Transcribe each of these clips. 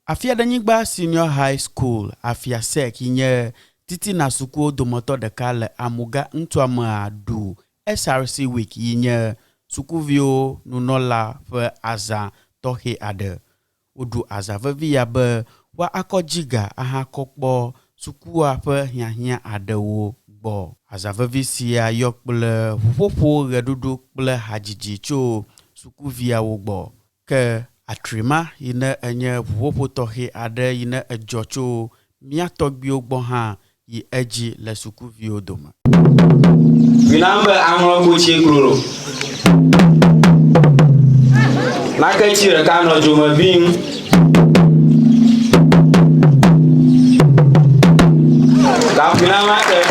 Afiadenyigba Senior High School, Afiasek, inye titi na suku domoto de kale amuga ntuama du SRC Weak, inye suku vio nunola fe aza tohe ade. Udu aza vevia be wa akojiga aha kokbo suku fe hia ade wo bo. Aza vevisia yok ble hupopo redudu ble hajiji cho suku via wo bo. Ke atrima ine enye vuwopo tohe ade ine ejocho miatogbio gboha yi eji le sukuvio doma. Binambe Anlo buchi kloro. Nakachi reka no joma bin. Ka binama ke.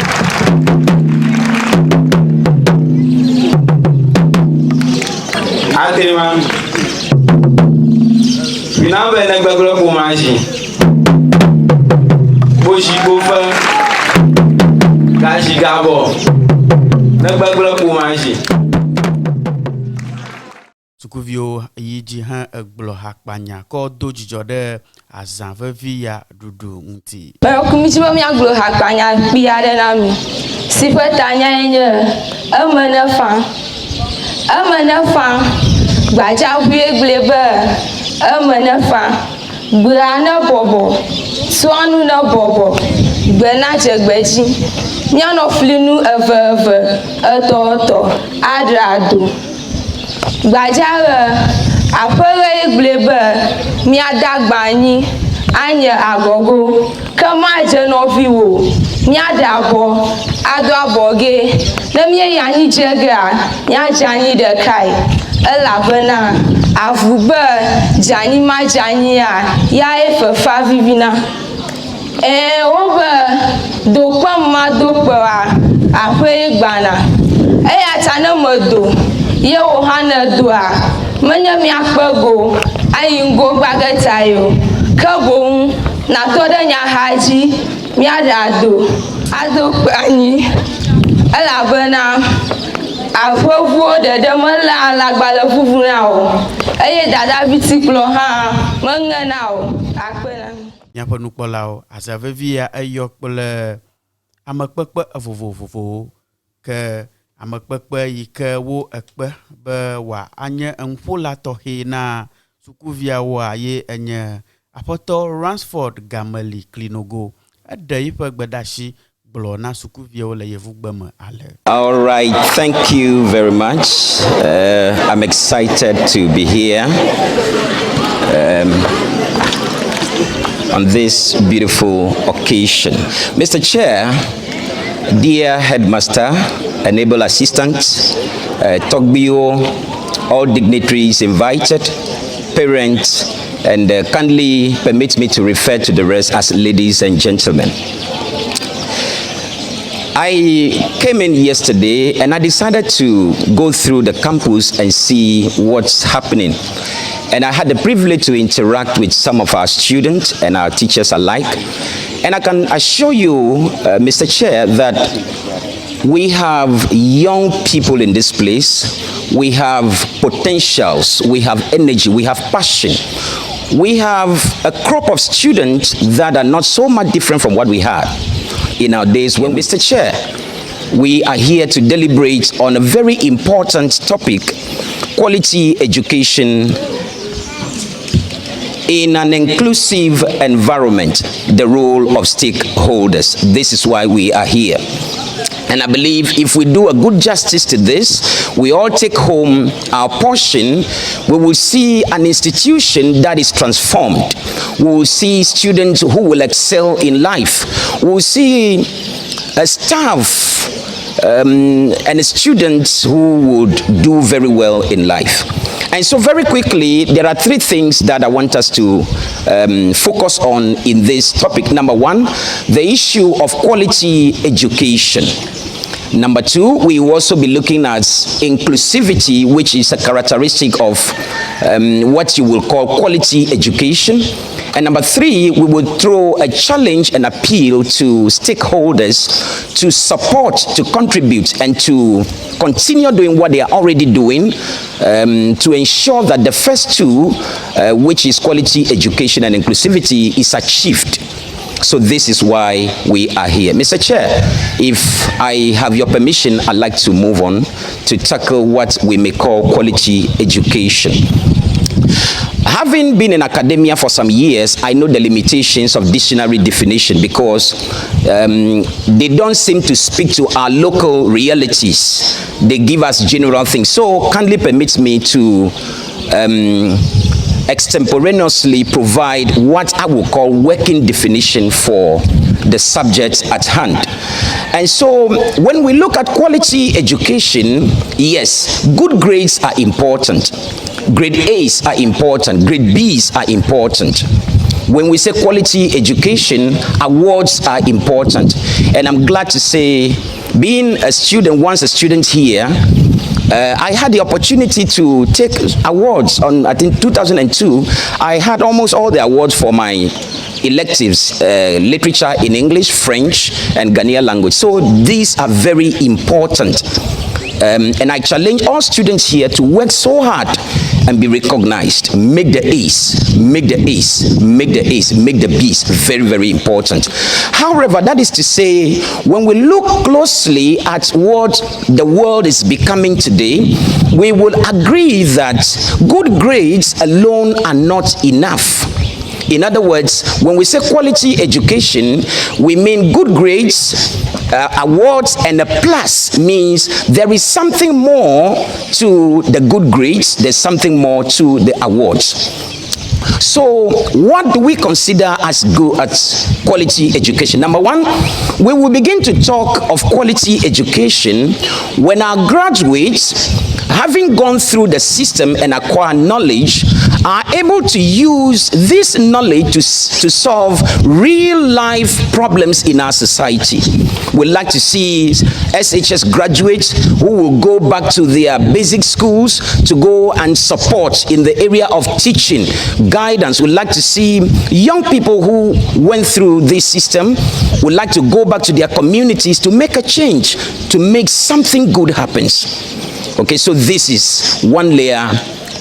Atrima Binambe Negbegro Kumaji Boshi Bofa Gashi Gabo Negbegro Kumaji Sukuvio yiji han egblo hakpanya ko doji jode azan vevia dudu nti. Me kumitibo mi agblo hakpanya biade na mi. Sipetanya enye amana fa gbaja gbeglebe amanafa gbana bobo swanu na bobo gbena jegbeji nyano flinu eveve etoto adrado gbaja apere glebe mi adagba yin anye agogo kama je no viwo mi adabo ado aboge na mi yanyi jega nya janyi de kai elabena avube jani ma jani ya efefa vivina obe dokpa ma dokpa ahwe gbana eya tana modo ye o hana doa menya mi akpago ayingo gbagatayo kabo na toda nya haji mi adado adokpani elabena Afofu de demala alagbala fufu na o eye dada bitiklo ha manga na o akpena nyapo nukpola o azavevia ayokpole amakpekpe vovovovo ke amakpekpe yike wo ekpe be wa anye enfola tohe na sukuvia wa ye enye apoto Ransford Gamali Klinogo ade ipe gbedashi. All right, thank you very much. I'm excited to be here on this beautiful occasion. Mr. Chair, dear Headmaster, Enable Assistant, Togbio, all dignitaries invited, parents, and kindly permit me to refer to the rest as ladies and gentlemen. I came in yesterday and I decided to go through the campus and see what's happening. And I had the privilege to interact with some of our students and our teachers alike. And I can assure you, Mr. Chair, that we have young people in this place. We have potentials, we have energy, we have passion. We have a crop of students that are not so much different from what we had in our days when, Mr. Chair, we are here to deliberate on a very important topic, quality education in an inclusive environment, the role of stakeholders. This is why we are here. And I believe if we do a good justice to this, we all take home our portion, we will see an institution that is transformed. We will see students who will excel in life. We will see a staff and students who would do very well in life. And so very quickly, there are three things that I want us to focus on in this topic. Number one, the issue of quality education. Number two, we will also be looking at inclusivity, which is a characteristic of what you will call quality education. And number 3, we would throw a challenge and appeal to stakeholders to support, to contribute, and to continue doing what they are already doing to ensure that the first 2, which is quality education and inclusivity, is achieved. So this is why we are here. Mr. Chair, if I have your permission, I'd like to move on to tackle what we may call quality education. Having been in academia for some years, I know the limitations of dictionary definition because they don't seem to speak to our local realities. They give us general things. So kindly permit me to extemporaneously provide what I will call working definition for the subject at hand. And so when we look at quality education, yes, good grades are important. Grade A's are important. Grade B's are important. When we say quality education, awards are important. And I'm glad to say, being a student, once a student here, I had the opportunity to take awards on, I think, 2002. I had almost all the awards for my electives, literature in English, French, and Ghanaian language. So these are very important. And I challenge all students here to work so hard and be recognized. Make the A's, make the A's, make the A's, make the B's. Very, very important. However, that is to say, when we look closely at what the world is becoming today, we will agree that good grades alone are not enough. In other words, when we say quality education, we mean good grades, awards, and a plus means there is something more to the good grades, there's something more to the awards. So what do we consider as good as quality education? Number 1, we will begin to talk of quality education when our graduates, having gone through the system and acquire knowledge, are able to use this knowledge to solve real life problems in our society. We'd like to see SHS graduates who will go back to their basic schools to go and support in the area of teaching, guidance. We'd like to see young people who went through this system, would like to go back to their communities to make a change, to make something good happen. Okay, so this is one layer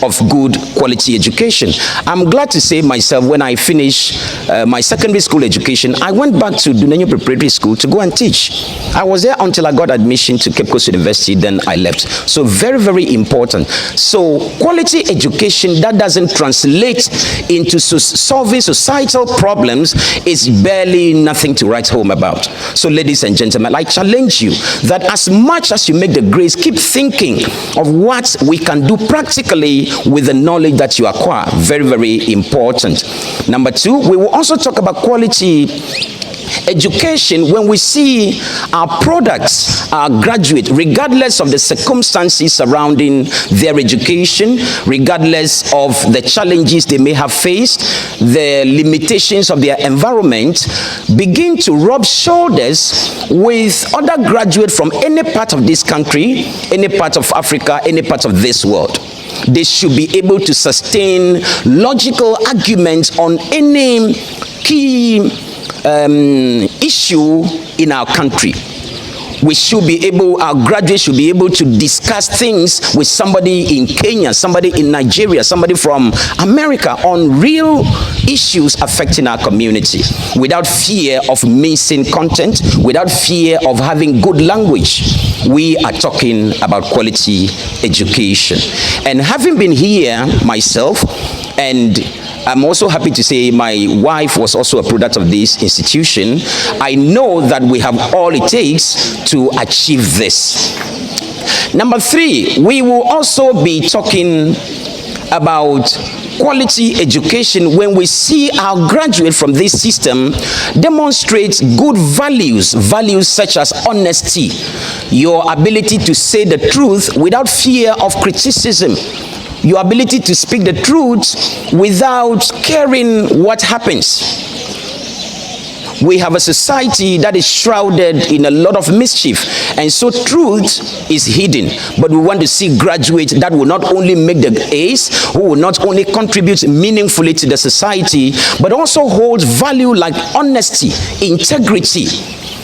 of good quality education. I'm glad to say myself, when I finished my secondary school education, I went back to Dunenyo Preparatory School to go and teach. I was there until I got admission to Cape Coast University, then I left. So very, very important. So quality education that doesn't translate into solving societal problems is barely nothing to write home about. So ladies and gentlemen, I challenge you that as much as you make the grades, keep thinking of what we can do practically with the knowledge that you acquire. Very, very important. Number 2, we will also talk about quality education when we see our products, our graduates, regardless of the circumstances surrounding their education, regardless of the challenges they may have faced, the limitations of their environment, begin to rub shoulders with other graduates from any part of this country, any part of Africa, any part of this world. They should be able to sustain logical arguments on any key issue in our country. We should be able, our graduates should be able to discuss things with somebody in Kenya, somebody in Nigeria, somebody from America on real issues affecting our community without fear of missing content, without fear of having good language. We are talking about quality education. And having been here myself, and I'm also happy to say my wife was also a product of this institution, I know that we have all it takes to achieve this. Number 3, we will also be talking about quality education when we see our graduate from this system demonstrate good values, values such as honesty, your ability to say the truth without fear of criticism, your ability to speak the truth without caring what happens. we have a society that is shrouded in a lot of mischief, and so truth is hidden. But we want to see graduates that will not only make the A's, who will not only contribute meaningfully to the society, but also hold value like honesty, integrity,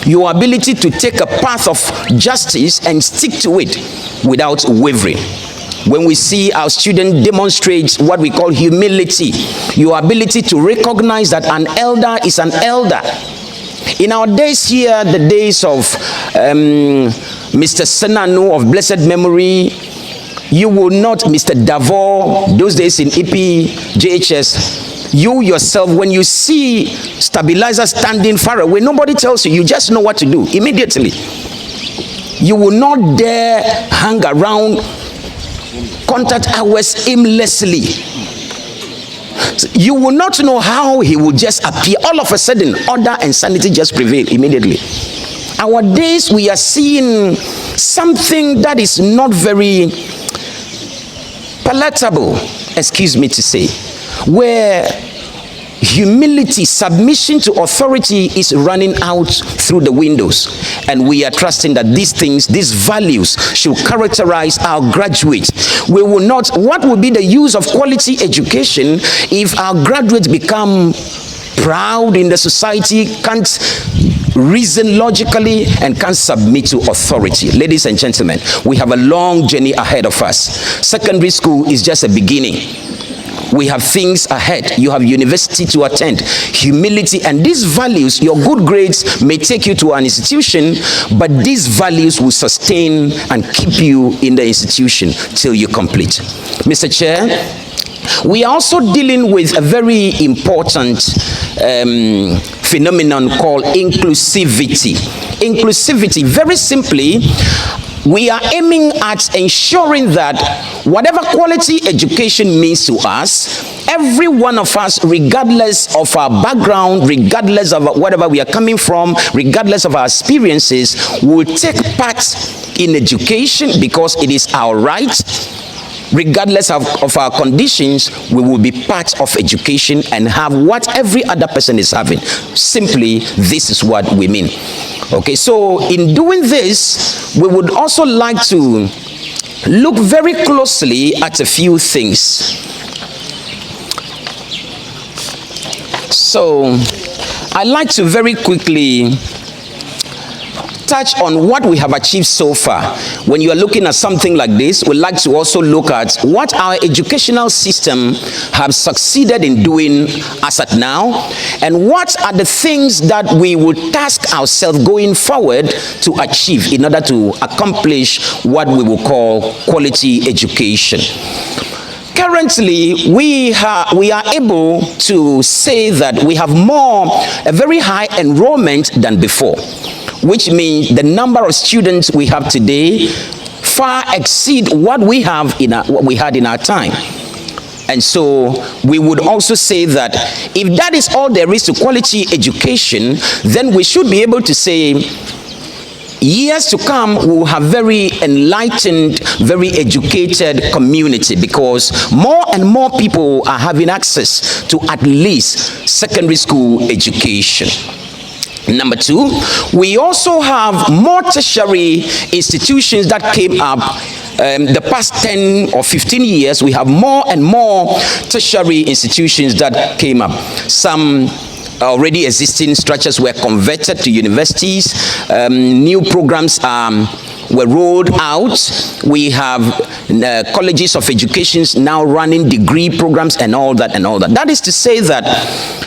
your ability to take a path of justice and stick to it without wavering. When we see our students demonstrate what we call humility, your ability to recognize that an elder is an elder. In our days here, the days of Mr. Senanu of blessed memory, you will not, Mr. Davor, those days in EP, JHS, you yourself, when you see stabilizers standing far away, nobody tells you, you just know what to do immediately. You will not dare hang around contact hours aimlessly. You will not know how he will just appear. All of a sudden, order and sanity just prevail immediately. Our days, we are seeing something that is not very palatable, excuse me to say, where humility, submission to authority is running out through the windows. And we are trusting that these things, these values should characterize our graduates. We will not, what will be the use of quality education if our graduates become proud in the society, can't reason logically, and can't submit to authority? Ladies and gentlemen, we have a long journey ahead of us. Secondary school is just a beginning. We have things ahead. You have university to attend, humility, and these values, your good grades may take you to an institution, but these values will sustain and keep you in the institution till you complete. Mr. Chair, we are also dealing with a very important phenomenon called inclusivity. Inclusivity, very simply, we are aiming at ensuring that whatever quality education means to us, every one of us, regardless of our background, regardless of whatever we are coming from, regardless of our experiences, will take part in education because it is our right. Regardless of our conditions, we will be part of education and have what every other person is having. Simply, this is what we mean. Okay, so in doing this, we would also like to look very closely at a few things. So, I'd like to very quickly touch on what we have achieved so far. When you are looking at something like this, we'd like to also look at what our educational system has succeeded in doing as at now, and what are the things that we would task ourselves going forward to achieve in order to accomplish what we will call quality education. Currently, we are able to say that we have a very high enrollment than before, which means the number of students we have today far exceed what we had in our time. And so we would also say that if that is all there is to quality education, then we should be able to say years to come we will have very enlightened, very educated community, because more and more people are having access to at least secondary school education. Number two, we also have more tertiary institutions that came up the past 10 or 15 years. We have more and more tertiary institutions that came up. Some already existing structures were converted to universities. New programs were rolled out. We have colleges of education now running degree programs and all that and all that. That is to say that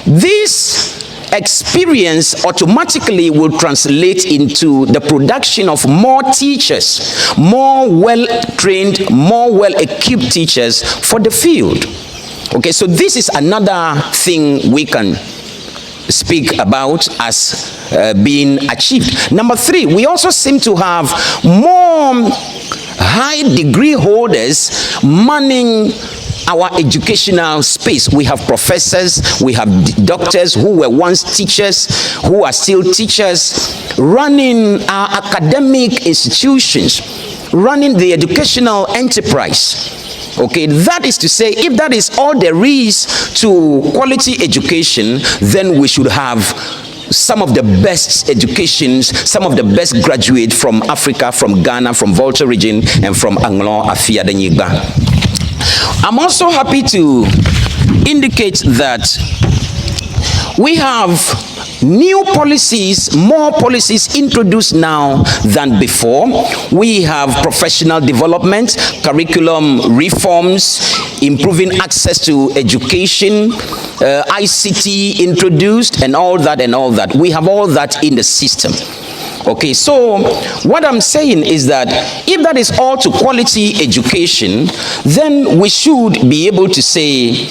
this experience automatically will translate into the production of more teachers, more well-trained, more well-equipped teachers for the field. Okay, so this is another thing we can speak about as being achieved. Number three, we also seem to have more high degree holders manning our educational space. We have professors, we have doctors who were once teachers, who are still teachers, running our academic institutions, running the educational enterprise. Okay, that is to say, if that is all there is to quality education, then we should have some of the best educations, some of the best graduates from Africa, from Ghana, from Volta region, and from Anlo, Afiadenyigba. I'm also happy to indicate that we have new policies, more policies introduced now than before. We have professional development, curriculum reforms, improving access to education, ICT introduced, and all that. We have all that in the system. Okay, so what I'm saying is that if that is all to quality education, then we should be able to say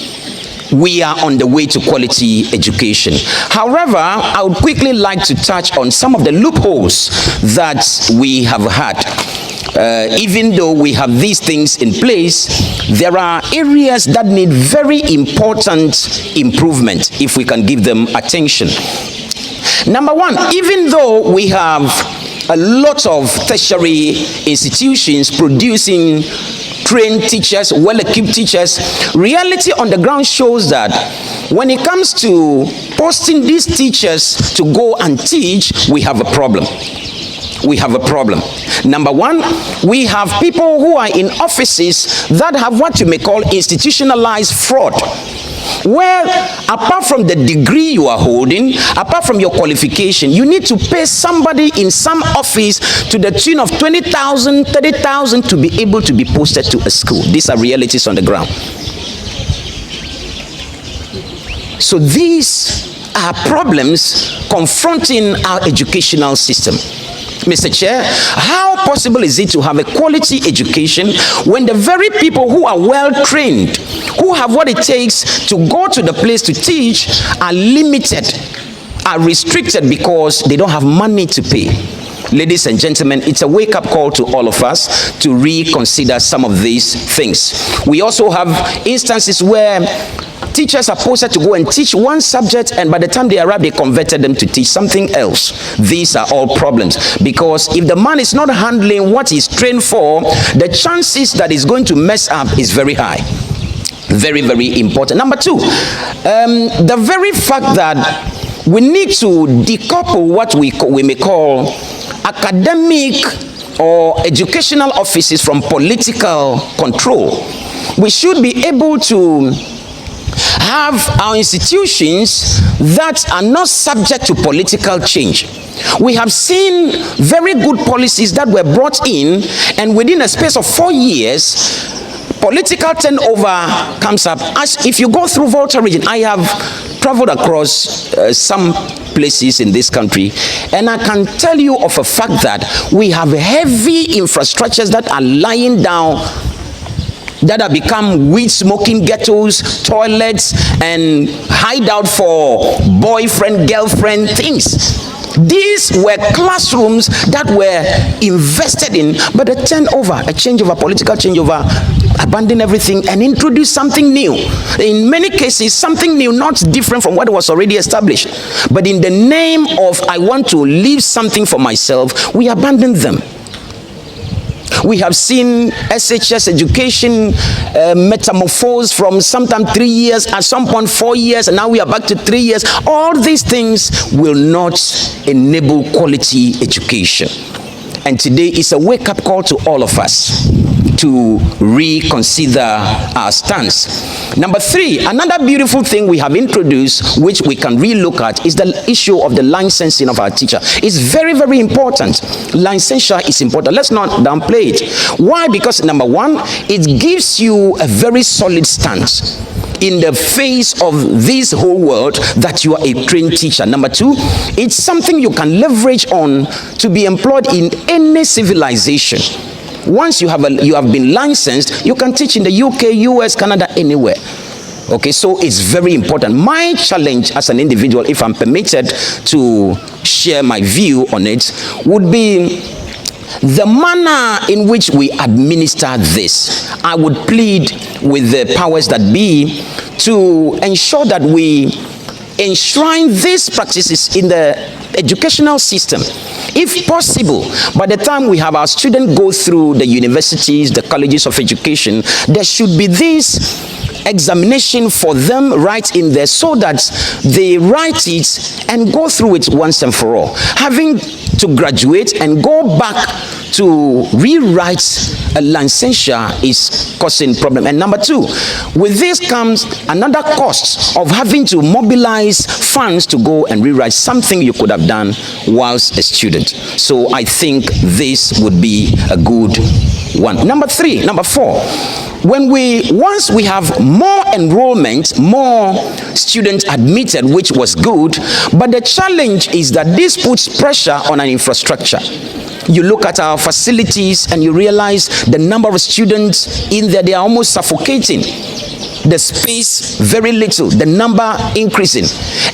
we are on the way to quality education. However, I would quickly like to touch on some of the loopholes that we have had. Even though we have these things in place, there are areas that need very important improvement if we can give them attention. Number one, even though we have a lot of tertiary institutions producing trained teachers, well-equipped teachers, reality on the ground shows that when it comes to posting these teachers to go and teach, we have a problem. We have a problem. Number one, we have people who are in offices that have what you may call institutionalized fraud, where apart from the degree you are holding, apart from your qualification, you need to pay somebody in some office to the tune of 20,000, 30,000 to be able to be posted to a school. These are realities on the ground. So these are problems confronting our educational system. Mr. Chair, how possible is it to have a quality education when the very people who are well trained, who have what it takes to go to the place to teach, are limited, are restricted because they don't have money to pay? Ladies and gentlemen, it's a wake-up call to all of us to reconsider some of these things. We also have instances where teachers are posted to go and teach one subject, and by the time they arrive, they converted them to teach something else. These are all problems, because if the man is not handling what he's trained for, the chances that he's going to mess up is very high. Very, very important. Number two, the very fact that we need to decouple what we may call academic or educational offices from political control. We should be able to have our institutions that are not subject to political change. We have seen very good policies that were brought in, and within a space of 4 years, political turnover comes up. As if you go through Volta region, I have traveled across some places in this country, and I can tell you of a fact that we have heavy infrastructures that are lying down, that have become weed-smoking ghettos, toilets, and hideout for boyfriend, girlfriend things. These were classrooms that were invested in, but a turnover, a changeover, political changeover, abandon everything and introduce something new. In many cases, something new, not different from what was already established. But in the name of, I want to leave something for myself, we abandon them. We have seen SHS education metamorphose from sometimes 3 years, at some point 4 years, and now we are back to 3 years. All these things will not enable quality education. And today is a wake-up call to all of us to reconsider our stance. Number three, another beautiful thing we have introduced, which we can relook at, is the issue of the licensing of our teacher. It's very, very important. Licensure is important. Let's not downplay it. Why? Because number one, it gives you a very solid stance in the face of this whole world that you are a trained teacher. Number two, it's something you can leverage on to be employed in any civilization. Once you have been licensed, you can teach in the UK, US, Canada, anywhere. Okay, so it's very important. My challenge as an individual, if I'm permitted to share my view on it, would be the manner in which we administer this. I would plead with the powers that be to ensure that we enshrine these practices in the educational system. If possible, by the time we have our students go through the universities, the colleges of education, there should be these examination for them right in there so that they write it and go through it once and for all. Having to graduate and go back to rewrite a licensure is causing problem. And number two, with this comes another cost of having to mobilize funds to go and rewrite something you could have done whilst a student. So I think this would be a good one. Number four, once we have more enrollment, more students admitted, which was good, but the challenge is that this puts pressure on an infrastructure. You look at our facilities and you realize the number of students in there, they are almost suffocating. The space, very little, the number increasing.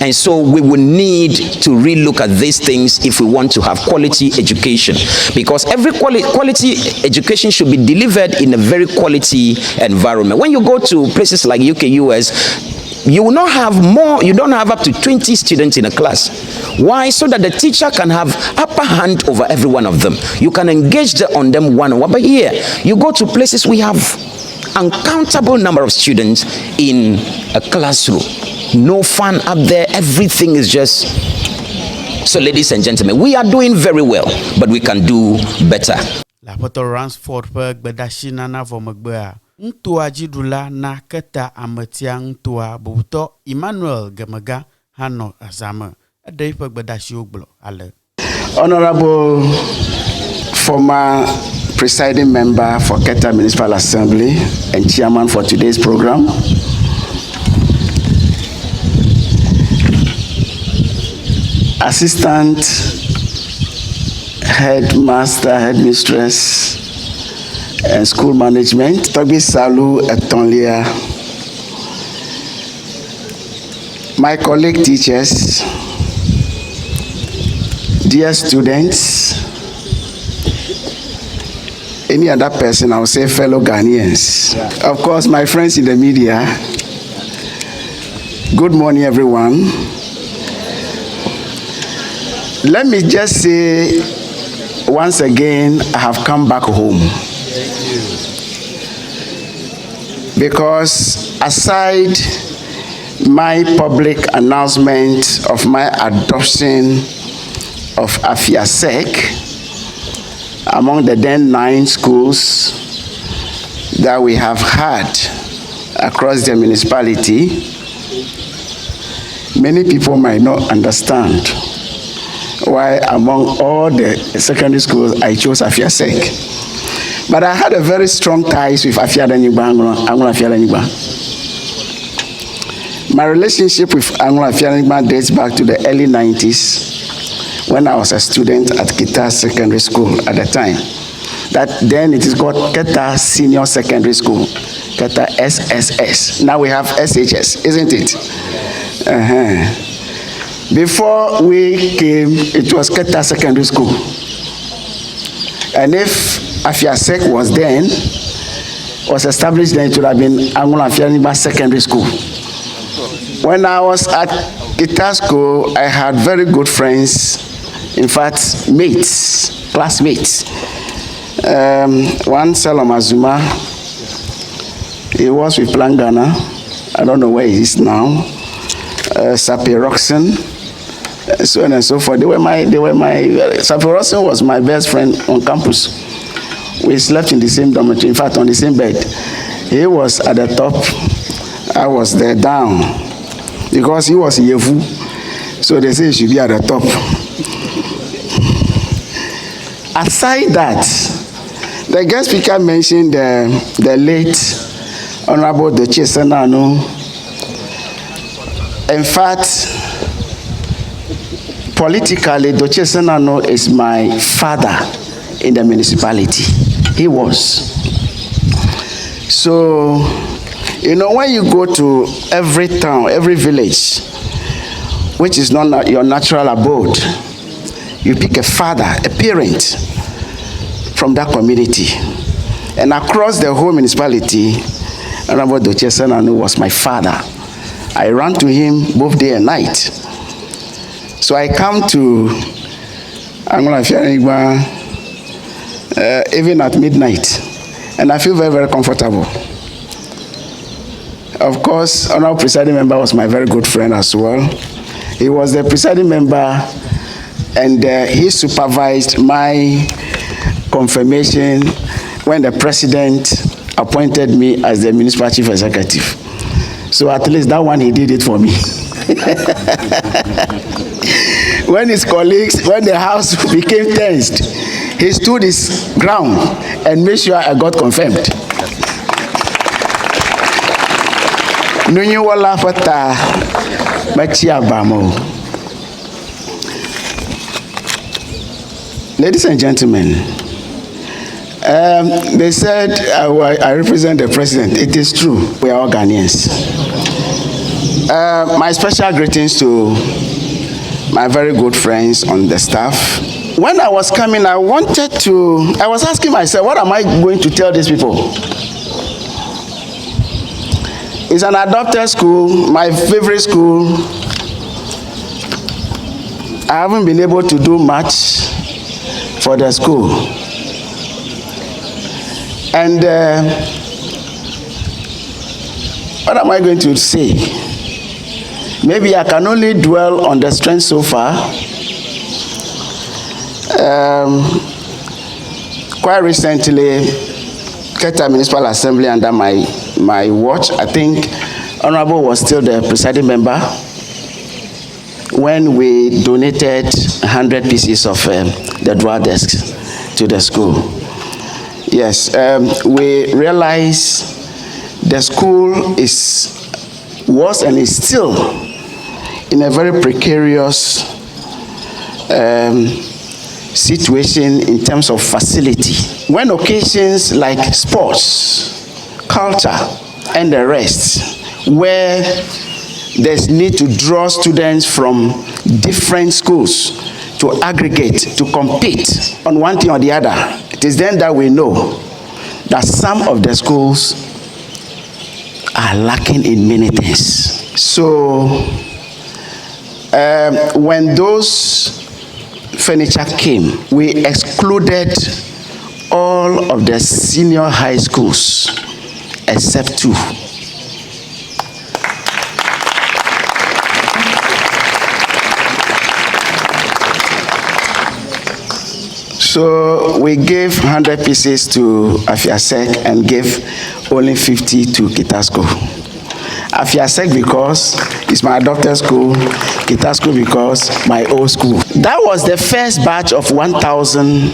And so we will need to relook at these things if we want to have quality education. Because every quality education should be delivered in a very quality environment. When you go to places like UK, US, you will not have you don't have up to 20 students in a class. Why? So that the teacher can have upper hand over every one of them. You can engage on them one-on-one. But here, you go to places we have uncountable number of students in a classroom. No fun up there. Everything is just... So ladies and gentlemen, we are doing very well, but we can do better. La poto Ransford per bedashina na vomagbea. Ntua jidula na keta ametia ntua buto Emmanuel Gemaga hano azama. Adai per bedashi oglo ale. Honorable former presiding member for Keta Municipal Assembly and chairman for today's program, assistant headmaster, headmistress, and school management, Tobi Salu Etonlia, my colleague teachers, dear students, any other person, I would say fellow Ghanaians. Yeah. Of course, my friends in the media, good morning, everyone. Let me just say, once again, I have come back home. Because aside my public announcement of my adoption of Afiasek among the then 9 schools that we have had across the municipality, many people might not understand why among all the secondary schools I chose Afiasek. But I had a very strong ties with Afiadenyigba, Anlo Afiadenyigba. My relationship with Anlo Afiadenyigba dates back to the early 90s when I was a student at Kita Secondary School at the time. Then it is called Keta Senior Secondary School, Keta SSS. Now we have SHS, isn't it? Before we came, it was Keta Secondary School. And if Afiasek was established then, it would have been Anlo Afiadenyigba Secondary School. When I was at Kita School, I had very good friends, in fact, mates, classmates. One Salom Azuma, he was with Plangana. I don't know where he is now. Sapi Roxon, so on and so forth. Sapi Roxon was my best friend on campus. We slept in the same dormitory, in fact, on the same bed. He was at the top, I was there down. Because he was Yevu, so they say he should be at the top. Aside that, the guest speaker mentioned the late Honorable Doche Senano. In fact, politically, Doche Senano is my father in the municipality. He was. So, you know, when you go to every town, every village, which is not your natural abode, you pick a father, a parent from that community. And across the whole municipality, Honorable Doche Senano was my father. I ran to him both day and night. So I come to Anlo Afiadenyigba even at midnight, and I feel very, very comfortable. Of course, honorable presiding member was my very good friend as well. He was the presiding member, and he supervised my confirmation when the president appointed me as the municipal chief executive. So at least that one he did it for me. When his colleagues, when the house became tensed, he stood his ground and made sure I got confirmed. Ladies and gentlemen, they said I represent the president. It is true. We are all Ghanaians. My special greetings to my very good friends on the staff. When I was coming, I was asking myself, what am I going to tell these people? It's an adopted school, my favorite school. I haven't been able to do much for the school. And what am I going to say? Maybe I can only dwell on the strength so far. Quite recently, Keta Municipal Assembly under my watch, I think Honorable was still the presiding member when we donated 100 pieces of the drawer desks to the school. Yes, we realized the school was and is still in a very precarious situation in terms of facility. When occasions like sports, culture, and the rest, where there's need to draw students from different schools to aggregate, to compete on one thing or the other, it is then that we know that some of the schools are lacking in many things. So when those furniture came, we excluded all of the senior high schools except 2. So we gave 100 pieces to Afiadenyigba and gave only 50 to Kitasco. Afiadenyigba because it's my adopted school, Kitasco because my old school. That was the first batch of 1,000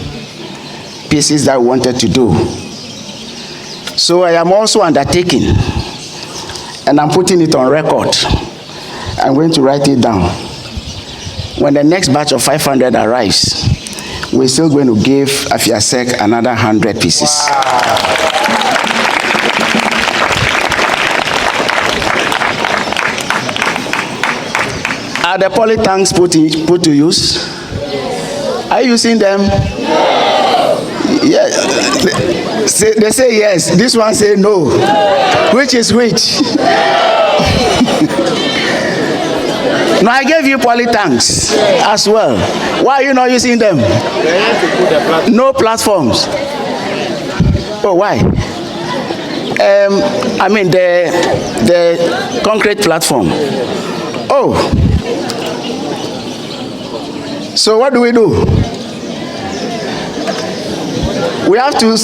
pieces that we wanted to do. So I am also undertaking, and I'm putting it on record. I'm going to write it down. When the next batch of 500 arrives, we're still going to give Afiadenyigba another 100 pieces. Wow. Are the poly tanks put to use? Are you using them? Yes. They say yes. This one say no. Which is which? No, I gave you poly tanks as well. Why are you not using them? No platforms. Oh, why? I mean the concrete platform. Oh. So what do? We have to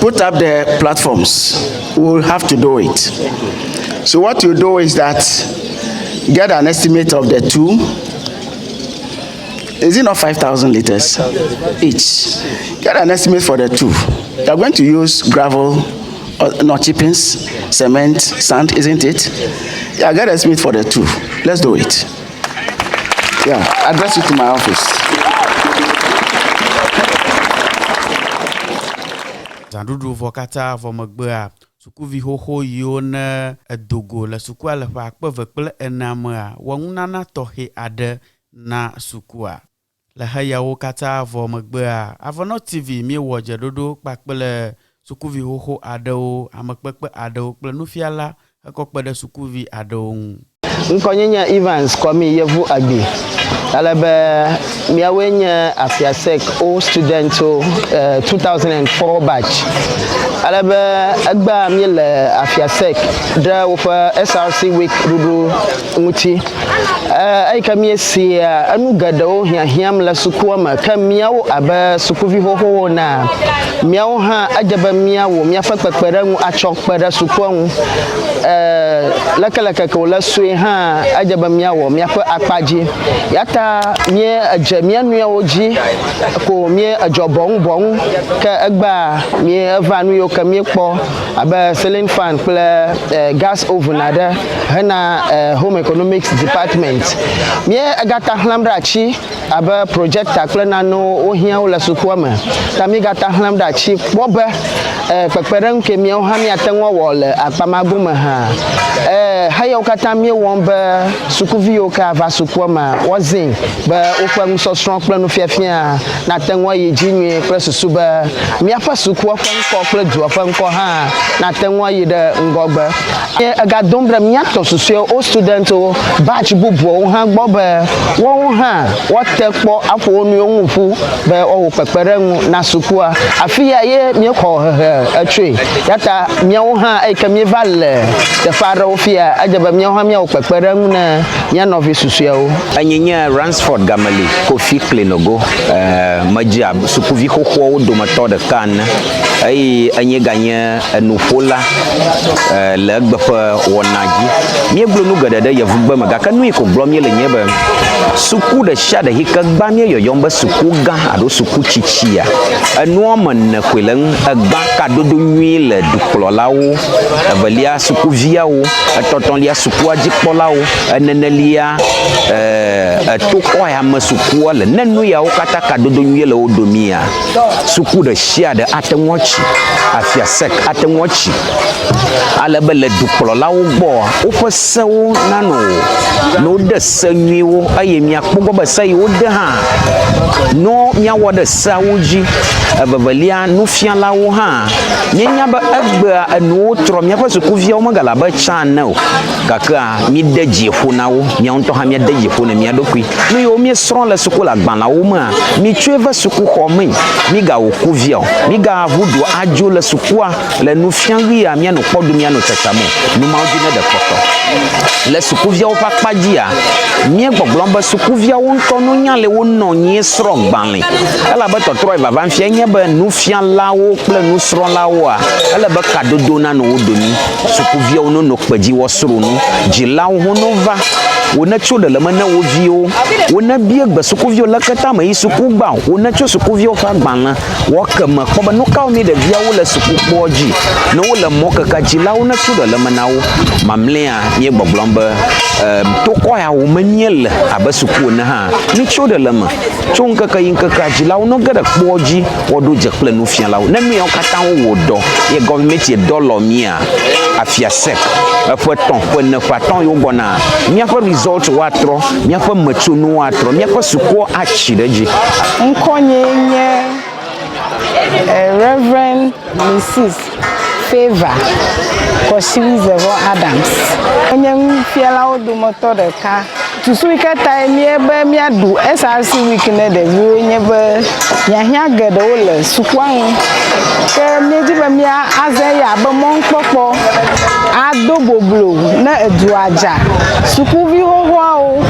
put up the platforms. We'll have to do it. So what you do is that get an estimate of the 2. Is it not 5,000 liters each? Get an estimate for the 2. You're going to use gravel, not chippings, cement, sand, isn't it? Yeah, get an estimate for the 2. Let's do it. Yeah, address it to my office. Zandudu vokata vomagba sukuvi hoho yone edogo le sukua le fa akpeve kple enamea wonunana tɔxɛ ade na sukua le heyawo kata vomagbea Avono TV mi wo dzedodo kpakple sukuvi hoho adewo amekpekpe adewo kple nufiala ekɔ kpe ɖe sukuvi adewo ŋu. Nkonyenye Evans Kwame Yevu Agbe alebe miawenye Afiasek o student 2004 batch alebe agba mi le Afiasek dra wo SRC Weak rudu nguti ai kamie si anu gado hiam la suku ma kamiawo aba sukuvi hoho na miawo ha ajaba miawo miafa kpekperangu achokpera suku anu lakalaka ko la sui ha ajaba miawo miafa akpaji yata mie ajamia nuawoji ko mie ajobong ka agba mie vanu yo kamie kpo aba ceiling fan kple gas oven ada hana home economics department mie agata hlamrachi aba projector kple nano ohia wala sukuama tami gata hlamrachi bobe kpekperan ke mie ha mi atenwo wole apamaguma ha hayo kata mie wombe sukuvio ka va sukuama wazin ba okwa sosron kple no fiafia na tenwo ye jinwe kple susuba mie fa sukua kwanko kple du kwanko ha na tenwo ye de ngogbe agadombra mie to susue o student o batch bubu ha gbobe won ha wotekpo afo onu onwufu be o peperenwu na sukua afia ye mie ko atwe yata mie wo ha ai kamie valle de fara ofia ajaba mie ho mie o peperenwu na nya novi susue o anyenya Ransford Gamali Kofi Klenogo majia sukuvi kokwo do mato de kan ai anye ganye nufola le gbefa wonaji mie glo nu gadada yevugba magaka nu iko glo mie le nyebe suku de sha de hikagba mie yoyomba suku ga ado suku chichia anuomen na kwelen agba kadodo nwi le duklolawo avalia suku viawo atotonlia suku ajikpolawo anenelia toko ya masuku le nenu ya okata kadodo nwi le odomia suku de sha de atenwochi Afiasek atenwochi alebe le duklolawo gbo ofosewo nano no de sanwiwo aye mi akpogo ba sai wo de ha no mia wo de sawoji abavalia no fialawo ha nyenya ba agba anu tro mia fa suku via o magala ba channel kaka mi de jefo nawo mi onto ha mi de jefo na mi adokui no yo mi sron la suku la gban lawo ma mi tweva suku homi mi ga wo ku via mi ga vudu ajo la suku a la no fianwi a mi no podu mi no tatamo no ma odi na de foto la suku via o pa kpajia mi gboglomba suku via wo nto no nya le wo no nyi sro gbanle ala ba totro va van fia nya ba no fian lawo ple no sro lawo a ala ba kadodo na no wodomi suku via wo no kpaji wo sro no jilawo ho no va wona cho de lama na wo vio wona bie gba suku vio la kata ma isuku gba wona cho suku vio fa gban wo kama ko ba no ka mi de via wo la suku poji no wo la mo kaka jila wona cho de lama na wo mamlea ye gboglomba to ko ya wo maniel abasuku na ha ni cho de lama cho kaka yin kaka jila wo no ga de poji wo do je kple no fia lawo na mi o kata wo do ye government ye dollar mia Afiasek afoton ko na faton yo gona mi afa result watro mi afa machunu watro mi afa suko achireji nkonyenye Reverend Mrs. Favor Koshizevo Adams onye fiala odumoto de ka tusuika time ebe mi adu SRC Weak na de onye be yahia gede ole sukwan ke meji be mi aze ya be monpopo adoboblo na eduaja sukuvi hoho o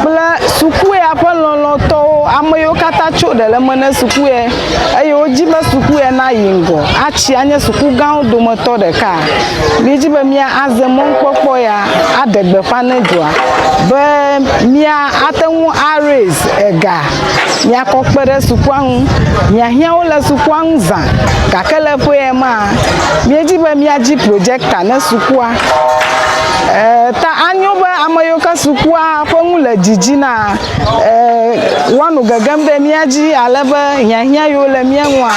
bla suku ya pololo to amoyo kata cho de le mona suku e ayo jibe suku e na yingo achi anya suku gan odumoto de ka meji be mi aze monpopo ya adegbe fa na dua be mia atenwu ares ega mia kokpere sukwan mia hia wala sukwan za kakele poema mieji be mia ji projector na sukwa ta anyoba amayoka sukwa fongu la jiji na wanu gagambe miaji alaba hia yo la mianwa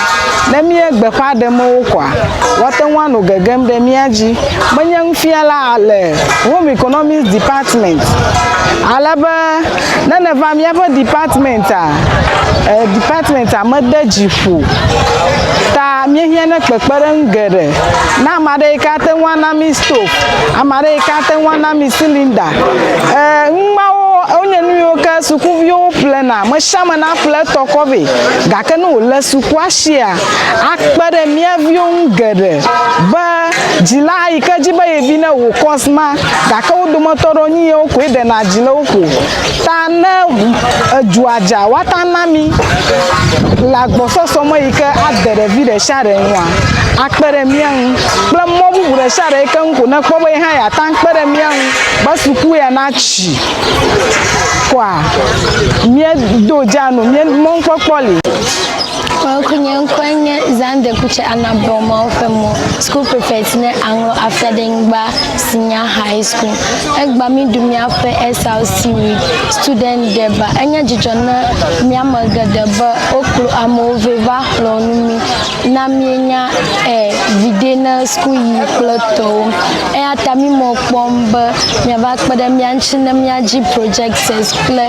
na mie gbefa de mo kwa watan wanu gagambe miaji manyan fiala ale home economics department alaba na neva miaba department a madajifu ta mie hia na kpekpere ngere na amade ka te wana mi stove amade ka te wana mi cylinder ngmawo onye nuyo ka sukuvio plena me shama na ple tokobe gake no le sukwashia akpere miavio ngede ba jila ika jiba evina wo kosma gake wo domotoro nyi o ko de na jila oko tana ajuaja watanami la gbososo mo ika adere vide share nwa akpere mian bla mo bu re share ika nko na kpo ha ya tan akpere mian ba suku ya na chi kwa mie dojano mie mon popoli Kwenye zande kuche anaboma ofemo school prefect ne Anlo Afiadenyigba Senior High School egba mi dumi afe SRC Weak student deba enya jijona mi amagadeba okru amoveva lonumi na mienya vide na school yi plateau atami mo pomba mi abakpada mi anchi na mi aji projects kle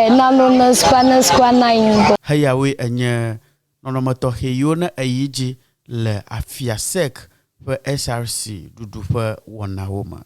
na no na skwa na ingo hayawe enye nonomoto heyona ayiji le afiasek pe SRC dudu pe wona homa.